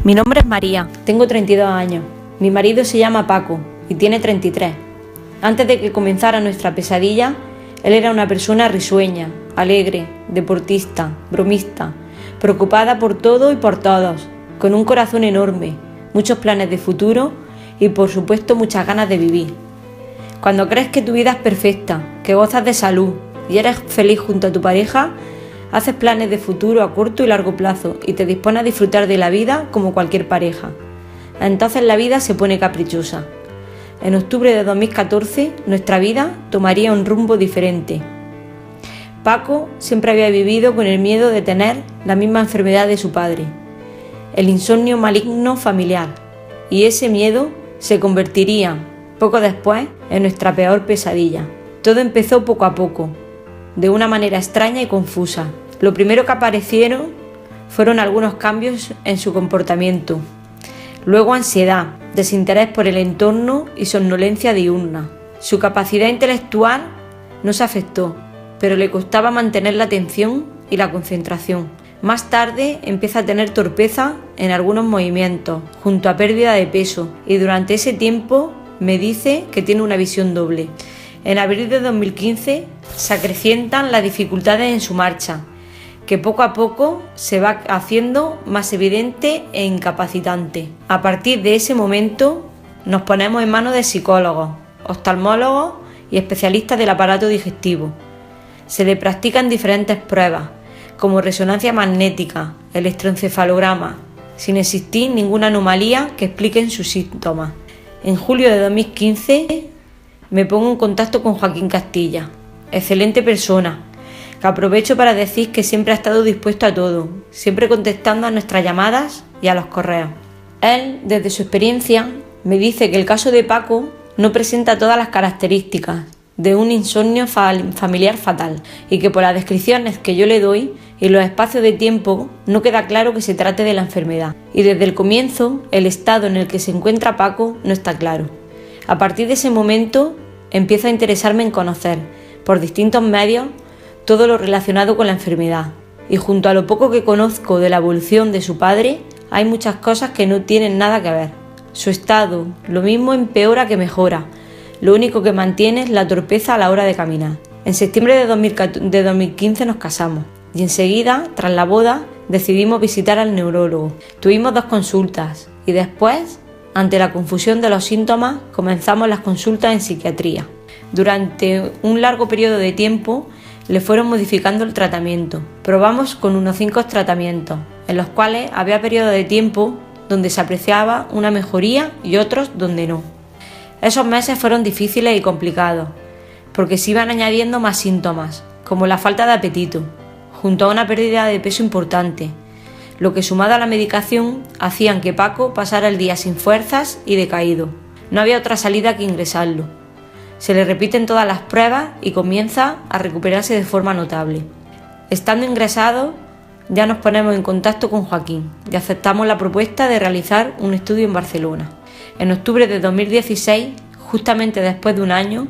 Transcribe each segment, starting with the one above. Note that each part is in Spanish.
Mi nombre es María, tengo 32 años. Mi marido se llama Paco y tiene 33. Antes de que comenzara nuestra pesadilla, él era una persona risueña, alegre, deportista, bromista, preocupada por todo y por todos, con un corazón enorme, muchos planes de futuro y por supuesto muchas ganas de vivir. Cuando crees que tu vida es perfecta, que gozas de salud y eres feliz junto a tu pareja, haces planes de futuro a corto y largo plazo y te dispones a disfrutar de la vida como cualquier pareja. Entonces la vida se pone caprichosa. En octubre de 2014 nuestra vida tomaría un rumbo diferente. Paco siempre había vivido con el miedo de tener la misma enfermedad de su padre, el insomnio maligno familiar, y ese miedo se convertiría poco después en nuestra peor pesadilla. Todo empezó poco a poco, de una manera extraña y confusa. Lo primero que aparecieron fueron algunos cambios en su comportamiento, luego ansiedad, desinterés por el entorno y somnolencia diurna. Su capacidad intelectual no se afectó, pero le costaba mantener la atención y la concentración. Más tarde empieza a tener torpeza en algunos movimientos, junto a pérdida de peso, y durante ese tiempo me dice que tiene una visión doble. En abril de 2015 se acrecientan las dificultades en su marcha, que poco a poco se va haciendo más evidente e incapacitante. A partir de ese momento nos ponemos en manos de psicólogos, oftalmólogos y especialistas del aparato digestivo. Se le practican diferentes pruebas, como resonancia magnética, electroencefalograma, sin existir ninguna anomalía que expliquen sus síntomas. En julio de 2015 me pongo en contacto con Joaquín Castilla, excelente persona, que aprovecho para decir que siempre ha estado dispuesto a todo, siempre contestando a nuestras llamadas y a los correos. Él, desde su experiencia, me dice que el caso de Paco no presenta todas las características de un insomnio familiar fatal y que por las descripciones que yo le doy y los espacios de tiempo no queda claro que se trate de la enfermedad, y desde el comienzo el estado en el que se encuentra Paco no está claro. A partir de ese momento empiezo a interesarme en conocer, por distintos medios, todo lo relacionado con la enfermedad, y junto a lo poco que conozco de la evolución de su padre, hay muchas cosas que no tienen nada que ver. Su estado, lo mismo empeora que mejora, lo único que mantiene es la torpeza a la hora de caminar. En septiembre de 2015 nos casamos, y enseguida, tras la boda, decidimos visitar al neurólogo. Tuvimos 2 consultas, y después, ante la confusión de los síntomas, comenzamos las consultas en psiquiatría. Durante un largo periodo de tiempo le fueron modificando el tratamiento. Probamos con unos 5 tratamientos, en los cuales había periodos de tiempo donde se apreciaba una mejoría y otros donde no. Esos meses fueron difíciles y complicados, porque se iban añadiendo más síntomas, como la falta de apetito, junto a una pérdida de peso importante, lo que sumado a la medicación hacían que Paco pasara el día sin fuerzas y decaído. No había otra salida que ingresarlo. Se le repiten todas las pruebas y comienza a recuperarse de forma notable. Estando ingresado, ya nos ponemos en contacto con Joaquín y aceptamos la propuesta de realizar un estudio en Barcelona. En octubre de 2016, justamente después de un año,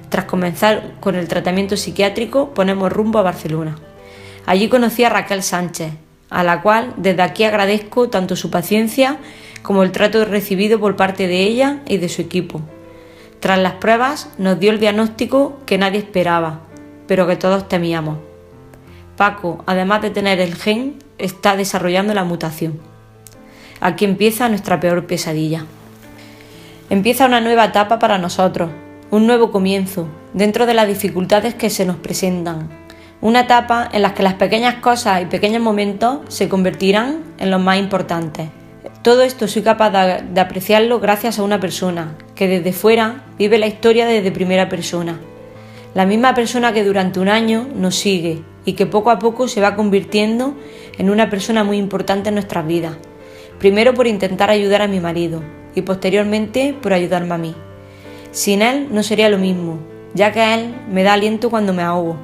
tras comenzar con el tratamiento psiquiátrico, ponemos rumbo a Barcelona. Allí conocí a Raquel Sánchez, a la cual desde aquí agradezco tanto su paciencia como el trato recibido por parte de ella y de su equipo. Tras las pruebas nos dio el diagnóstico que nadie esperaba, pero que todos temíamos. Paco, además de tener el gen, está desarrollando la mutación. Aquí empieza nuestra peor pesadilla. Empieza una nueva etapa para nosotros, un nuevo comienzo, dentro de las dificultades que se nos presentan. Una etapa en la que las pequeñas cosas y pequeños momentos se convertirán en los más importantes. Todo esto soy capaz de apreciarlo gracias a una persona que desde fuera vive la historia desde primera persona. La misma persona que durante un año nos sigue y que poco a poco se va convirtiendo en una persona muy importante en nuestras vidas. Primero por intentar ayudar a mi marido y posteriormente por ayudarme a mí. Sin él no sería lo mismo, ya que él me da aliento cuando me ahogo.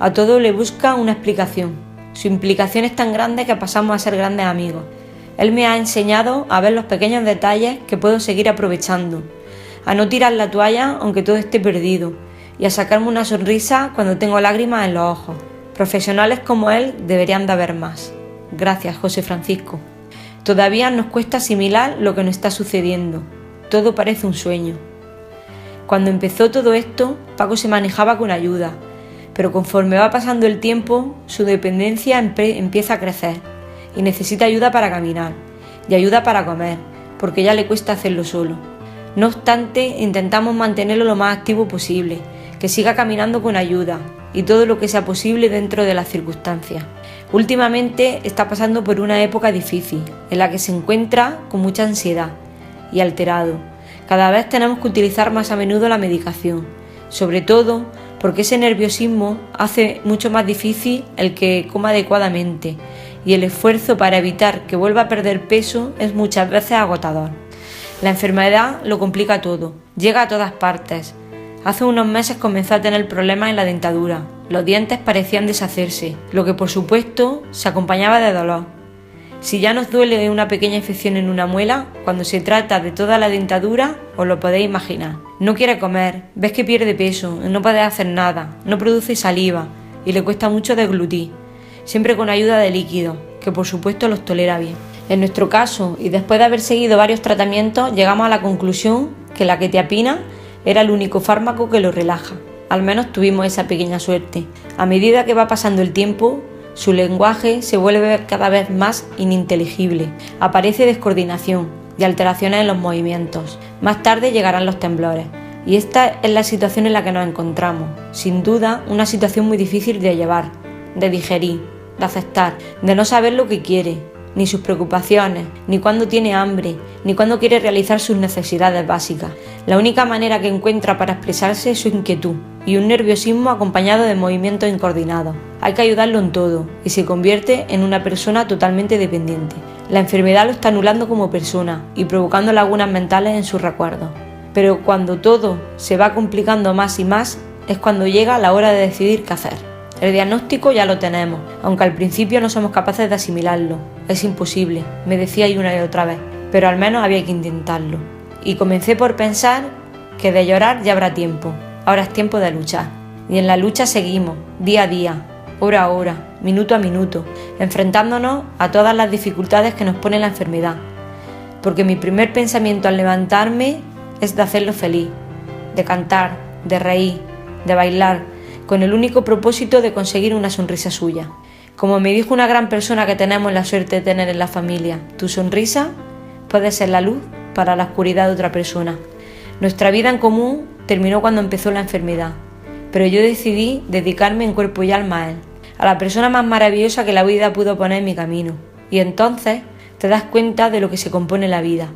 A todo le busca una explicación. Su implicación es tan grande que pasamos a ser grandes amigos. Él me ha enseñado a ver los pequeños detalles que puedo seguir aprovechando, a no tirar la toalla aunque todo esté perdido y a sacarme una sonrisa cuando tengo lágrimas en los ojos. Profesionales como él deberían de haber más. Gracias, José Francisco. Todavía nos cuesta asimilar lo que nos está sucediendo. Todo parece un sueño. Cuando empezó todo esto, Paco se manejaba con ayuda, pero conforme va pasando el tiempo, su dependencia empieza a crecer y necesita ayuda para caminar y ayuda para comer, porque ya le cuesta hacerlo solo. No obstante, intentamos mantenerlo lo más activo posible, que siga caminando con ayuda y todo lo que sea posible dentro de las circunstancias. Últimamente está pasando por una época difícil, en la que se encuentra con mucha ansiedad y alterado. Cada vez tenemos que utilizar más a menudo la medicación, sobre todo porque ese nerviosismo hace mucho más difícil el que coma adecuadamente y el esfuerzo para evitar que vuelva a perder peso es muchas veces agotador. La enfermedad lo complica todo, llega a todas partes. Hace unos meses comenzó a tener problemas en la dentadura, los dientes parecían deshacerse, lo que por supuesto se acompañaba de dolor. Si ya nos duele una pequeña infección en una muela, cuando se trata de toda la dentadura, os lo podéis imaginar. No quiere comer, ves que pierde peso, no puede hacer nada, no produce saliva y le cuesta mucho deglutir, siempre con ayuda de líquidos, que por supuesto los tolera bien. En nuestro caso, y después de haber seguido varios tratamientos, llegamos a la conclusión que la quetiapina era el único fármaco que lo relaja. Al menos tuvimos esa pequeña suerte. A medida que va pasando el tiempo, su lenguaje se vuelve cada vez más ininteligible, aparece descoordinación y alteraciones en los movimientos. Más tarde llegarán los temblores, y esta es la situación en la que nos encontramos. Sin duda, una situación muy difícil de llevar, de digerir, de aceptar, de no saber lo que quiere, ni sus preocupaciones, ni cuándo tiene hambre, ni cuándo quiere realizar sus necesidades básicas. La única manera que encuentra para expresarse es su inquietud y un nerviosismo acompañado de movimientos incoordinados. Hay que ayudarlo en todo y se convierte en una persona totalmente dependiente. La enfermedad lo está anulando como persona y provocando lagunas mentales en sus recuerdos. Pero cuando todo se va complicando más y más, es cuando llega la hora de decidir qué hacer. El diagnóstico ya lo tenemos, aunque al principio no somos capaces de asimilarlo. Es imposible, me decía una y otra vez, pero al menos había que intentarlo. Y comencé por pensar que de llorar ya habrá tiempo, ahora es tiempo de luchar. Y en la lucha seguimos, día a día, hora a hora, minuto a minuto, enfrentándonos a todas las dificultades que nos pone la enfermedad. Porque mi primer pensamiento al levantarme es de hacerlo feliz, de cantar, de reír, de bailar, con el único propósito de conseguir una sonrisa suya. Como me dijo una gran persona que tenemos la suerte de tener en la familia, tu sonrisa puede ser la luz para la oscuridad de otra persona. Nuestra vida en común terminó cuando empezó la enfermedad, pero yo decidí dedicarme en cuerpo y alma a él, a la persona más maravillosa que la vida pudo poner en mi camino. Y entonces te das cuenta de lo que se compone la vida.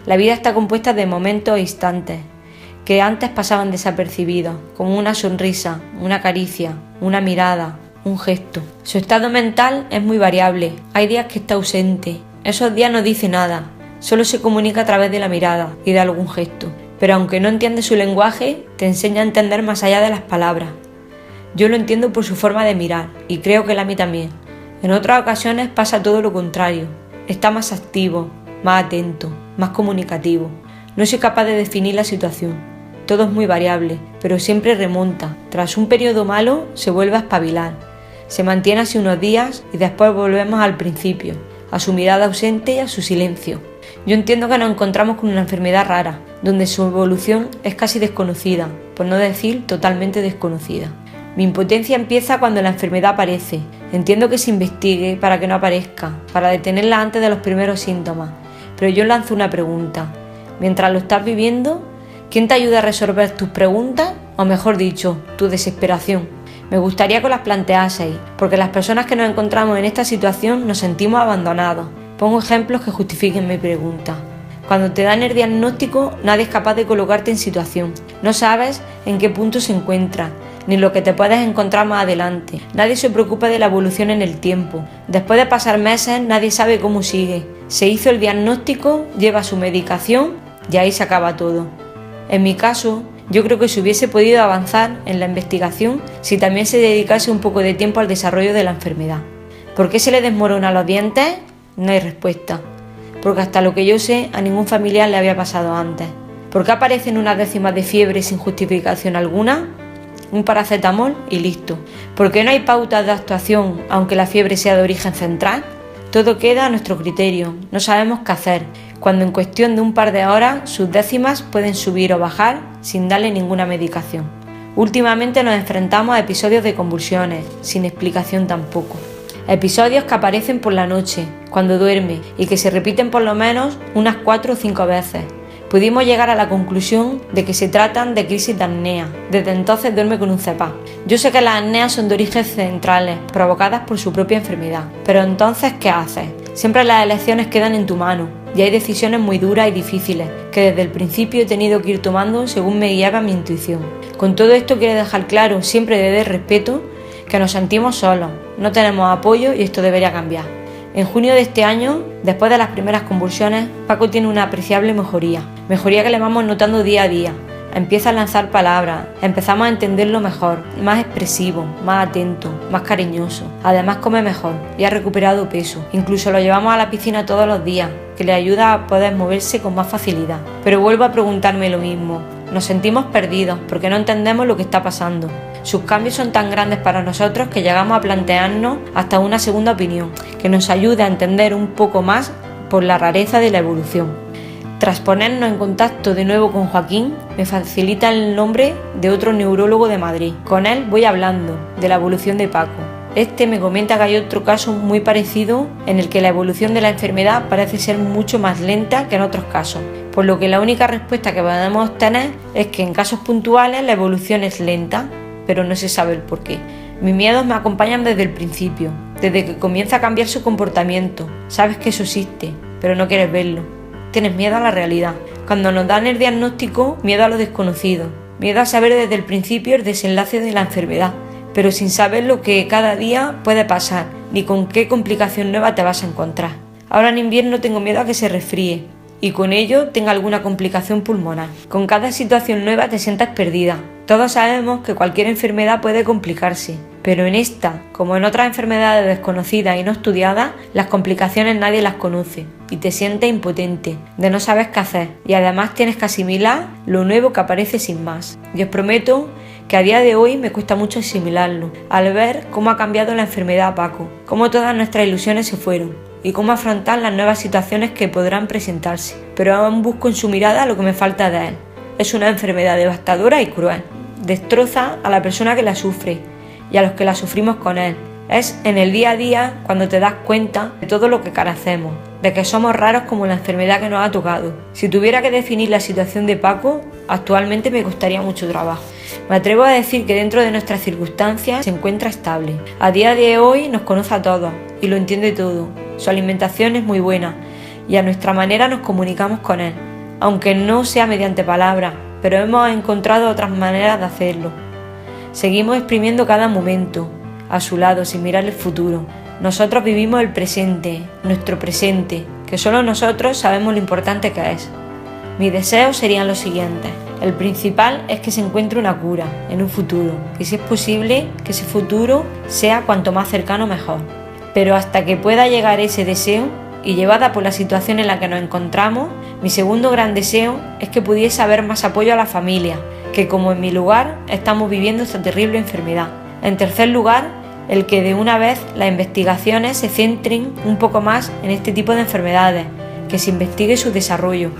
La vida está compuesta de momentos e instantes que antes pasaban desapercibidos, como una sonrisa, una caricia, una mirada, un gesto. Su estado mental es muy variable, hay días que está ausente, esos días no dice nada, solo se comunica a través de la mirada y de algún gesto, pero aunque no entiendes su lenguaje, te enseña a entender más allá de las palabras. Yo lo entiendo por su forma de mirar, y creo que él a mí también. En otras ocasiones pasa todo lo contrario, está más activo, más atento, más comunicativo. No soy capaz de definir la situación. Todo es muy variable, pero siempre remonta. Tras un periodo malo, se vuelve a espabilar. Se mantiene así unos días y después volvemos al principio, a su mirada ausente y a su silencio. Yo entiendo que nos encontramos con una enfermedad rara, donde su evolución es casi desconocida, por no decir totalmente desconocida. Mi impotencia empieza cuando la enfermedad aparece. Entiendo que se investigue para que no aparezca, para detenerla antes de los primeros síntomas. Pero yo lanzo una pregunta. Mientras lo estás viviendo, ¿quién te ayuda a resolver tus preguntas? O mejor dicho, tu desesperación. Me gustaría que las planteaseis, porque las personas que nos encontramos en esta situación nos sentimos abandonados. Pongo ejemplos que justifiquen mi pregunta. Cuando te dan el diagnóstico, nadie es capaz de colocarte en situación. No sabes en qué punto se encuentra, ni lo que te puedes encontrar más adelante. Nadie se preocupa de la evolución en el tiempo. Después de pasar meses, nadie sabe cómo sigue. Se hizo el diagnóstico, lleva su medicación y ahí se acaba todo. En mi caso, yo creo que se hubiese podido avanzar en la investigación si también se dedicase un poco de tiempo al desarrollo de la enfermedad. ¿Por qué se le desmorona los dientes? No hay respuesta. Porque hasta lo que yo sé, a ningún familiar le había pasado antes. ¿Por qué aparecen unas décimas de fiebre sin justificación alguna? Un paracetamol y listo. ¿Por qué no hay pautas de actuación aunque la fiebre sea de origen central? Todo queda a nuestro criterio, no sabemos qué hacer, cuando en cuestión de un par de horas sus décimas pueden subir o bajar sin darle ninguna medicación. Últimamente nos enfrentamos a episodios de convulsiones, sin explicación tampoco. Episodios que aparecen por la noche, cuando duerme, y que se repiten por lo menos unas 4 o 5 veces. Pudimos llegar a la conclusión de que se tratan de crisis de apnea. Desde entonces duerme con un CEPAP. Yo sé que las apneas son de orígenes centrales, provocadas por su propia enfermedad. Pero entonces, ¿qué haces? Siempre las elecciones quedan en tu mano, y hay decisiones muy duras y difíciles, que desde el principio he tenido que ir tomando según me guiaba mi intuición. Con todo esto quiero dejar claro, siempre desde el respeto, que nos sentimos solos, no tenemos apoyo y esto debería cambiar. En junio de este año, después de las primeras convulsiones, Paco tiene una apreciable mejoría que le vamos notando día a día. Empieza a lanzar palabras, empezamos a entenderlo mejor, más expresivo, más atento, más cariñoso. Además come mejor y ha recuperado peso. Incluso lo llevamos a la piscina todos los días, que le ayuda a poder moverse con más facilidad. Pero vuelvo a preguntarme lo mismo. Nos sentimos perdidos porque no entendemos lo que está pasando. Sus cambios son tan grandes para nosotros que llegamos a plantearnos hasta una segunda opinión, que nos ayude a entender un poco más por la rareza de la evolución. Tras ponernos en contacto de nuevo con Joaquín, me facilita el nombre de otro neurólogo de Madrid. Con él voy hablando de la evolución de Paco. Este me comenta que hay otro caso muy parecido en el que la evolución de la enfermedad parece ser mucho más lenta que en otros casos, por lo que la única respuesta que podemos obtener es que en casos puntuales la evolución es lenta, pero no se sabe el porqué. Mis miedos me acompañan desde el principio, desde que comienza a cambiar su comportamiento. Sabes que eso existe, pero no quieres verlo. Tienes miedo a la realidad. Cuando nos dan el diagnóstico, miedo a lo desconocido. Miedo a saber desde el principio el desenlace de la enfermedad, pero sin saber lo que cada día puede pasar, ni con qué complicación nueva te vas a encontrar. Ahora en invierno tengo miedo a que se resfríe, y con ello tenga alguna complicación pulmonar. Con cada situación nueva te sientas perdida. Todos sabemos que cualquier enfermedad puede complicarse, pero en esta, como en otras enfermedades desconocidas y no estudiadas, las complicaciones nadie las conoce y te sientes impotente, de no saber qué hacer, y además tienes que asimilar lo nuevo que aparece sin más. Y os prometo que a día de hoy me cuesta mucho asimilarlo, al ver cómo ha cambiado la enfermedad a Paco, cómo todas nuestras ilusiones se fueron, y cómo afrontar las nuevas situaciones que podrán presentarse. Pero aún busco en su mirada lo que me falta de él. Es una enfermedad devastadora y cruel. Destroza a la persona que la sufre y a los que la sufrimos con él. Es en el día a día cuando te das cuenta de todo lo que carecemos, de que somos raros como la enfermedad que nos ha tocado. Si tuviera que definir la situación de Paco, actualmente me costaría mucho trabajo. Me atrevo a decir que dentro de nuestras circunstancias se encuentra estable. A día de hoy nos conoce a todos y lo entiende todo. Su alimentación es muy buena y a nuestra manera nos comunicamos con él, aunque no sea mediante palabras, pero hemos encontrado otras maneras de hacerlo. Seguimos exprimiendo cada momento a su lado sin mirar el futuro. Nosotros vivimos el presente, nuestro presente, que solo nosotros sabemos lo importante que es. Mis deseos serían los siguientes. El principal es que se encuentre una cura en un futuro, y si es posible, que ese futuro sea cuanto más cercano mejor. Pero hasta que pueda llegar ese deseo, y llevada por la situación en la que nos encontramos, mi segundo gran deseo es que pudiese haber más apoyo a la familia, que como en mi lugar estamos viviendo esta terrible enfermedad. En tercer lugar, el que de una vez las investigaciones se centren un poco más en este tipo de enfermedades, que se investigue su desarrollo.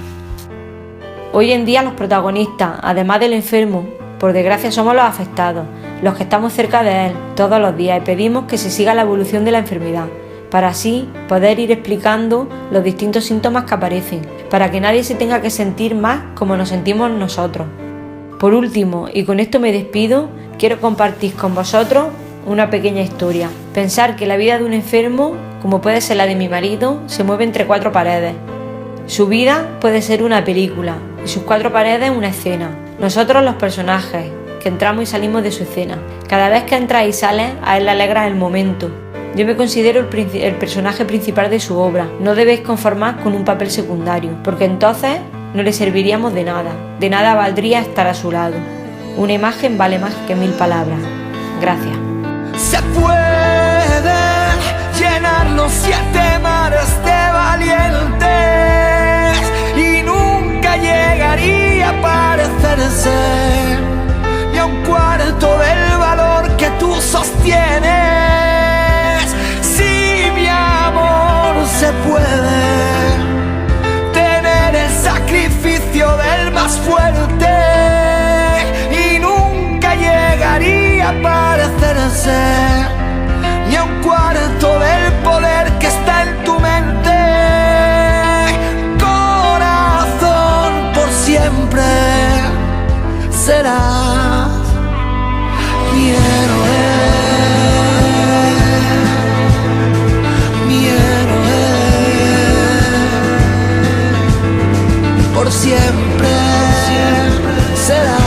Hoy en día los protagonistas, además del enfermo, por desgracia somos los afectados, los que estamos cerca de él todos los días y pedimos que se siga la evolución de la enfermedad, para así poder ir explicando los distintos síntomas que aparecen, para que nadie se tenga que sentir más como nos sentimos nosotros. Por último, y con esto me despido, quiero compartir con vosotros una pequeña historia. Pensar que la vida de un enfermo, como puede ser la de mi marido, se mueve entre 4 paredes. Su vida puede ser una película y sus 4 paredes una escena. Nosotros los personajes, que entramos y salimos de su escena. Cada vez que entras y sales, a él le alegra el momento. Yo me considero el personaje principal de su obra. No debéis conformar con un papel secundario, porque entonces no le serviríamos de nada. De nada valdría estar a su lado. Una imagen vale más que 1000 palabras. Gracias. Se pueden llenar los 7 mares de valientes y nunca llegaría a parecerse ni a un cuarto del valor que tú sostienes. Si mi amor más fuerte y nunca llegaría a parecerse ni a un cuarto del poder que está en tu mente. Corazón, por siempre serás mi héroe, mi héroe. Por siempre serás